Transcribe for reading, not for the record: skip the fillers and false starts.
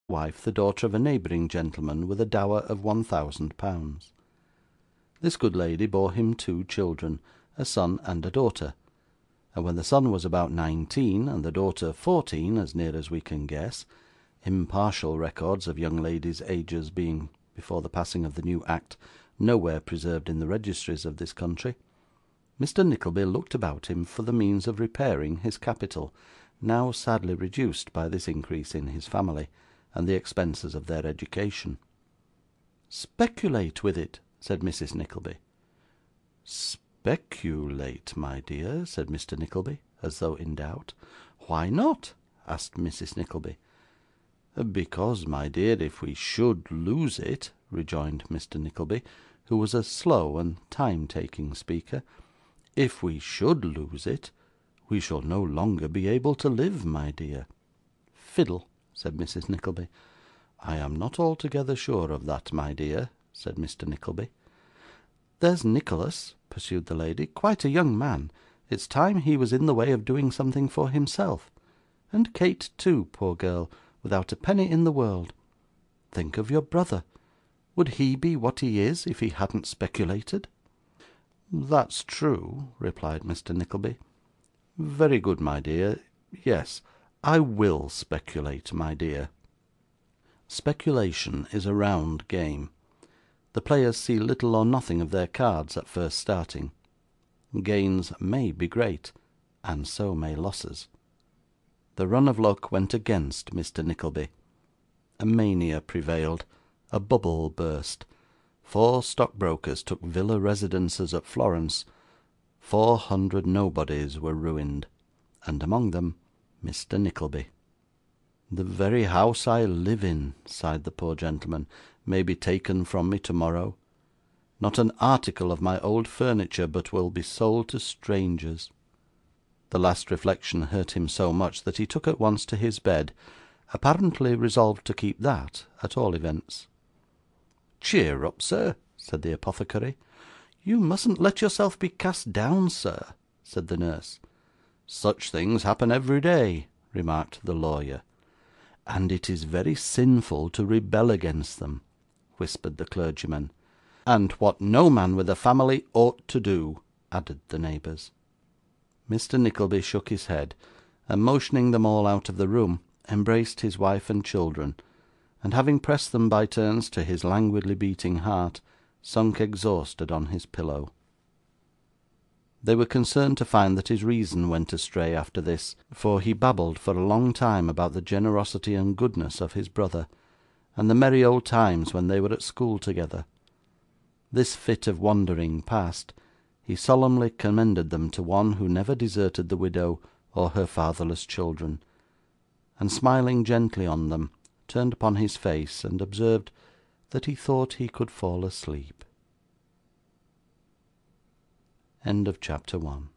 wife the daughter of a neighbouring gentleman with a dower of £1,000. This good lady bore him 2 children, a son and a daughter, and when the son was about 19, and the daughter 14, as near as we can guess, impartial records of young ladies' ages being, before the passing of the new Act, nowhere preserved in the registries of this country, Mr. Nickleby looked about him for the means of repairing his capital, now sadly reduced by this increase in his family, and the expenses of their education. 'Speculate with it,' said Mrs. Nickleby. 'Speculate, my dear?' said Mr. Nickleby, as though in doubt. 'Why not?' asked Mrs. Nickleby. 'Because, my dear, if we should lose it,' rejoined Mr. Nickleby, who was a slow and time-taking speaker, 'if we should lose it, we shall no longer be able to live, my dear.' 'Fiddle!' said Mrs. Nickleby. 'I am not altogether sure of that, my dear,' said Mr. Nickleby. 'There's Nicholas,' pursued the lady, 'quite a young man. It's time he was in the way of doing something for himself. And Kate too, poor girl, without a penny in the world. Think of your brother. Would he be what he is, if he hadn't speculated?' 'That's true,' replied Mr. Nickleby. 'Very good, my dear. Yes, I will speculate, my dear.' Speculation is a round game. The players see little or nothing of their cards at first starting. Gains may be great, and so may losses. The run of luck went against Mr. Nickleby. A mania prevailed, a bubble burst. 4 stockbrokers took villa residences at Florence. 400 nobodies were ruined, and among them Mr. Nickleby. 'The very house I live in,' sighed the poor gentleman, 'may be taken from me tomorrow. Not an article of my old furniture but will be sold to strangers.' The last reflection hurt him so much that he took at once to his bed, apparently resolved to keep that, at all events. 'Cheer up, sir,' said the apothecary. 'You mustn't let yourself be cast down, sir,' said the nurse. 'Such things happen every day,' remarked the lawyer. 'And it is very sinful to rebel against them,' whispered the clergyman. 'And what no man with a family ought to do,' added the neighbours. Mr. Nickleby shook his head, and motioning them all out of the room, embraced his wife and children, and having pressed them by turns to his languidly beating heart, sunk exhausted on his pillow. They were concerned to find that his reason went astray after this, for he babbled for a long time about the generosity and goodness of his brother, and the merry old times when they were at school together. This fit of wandering past, he solemnly commended them to One who never deserted the widow or her fatherless children, and smiling gently on them, turned upon his face, and observed that he thought he could fall asleep. End of chapter 1.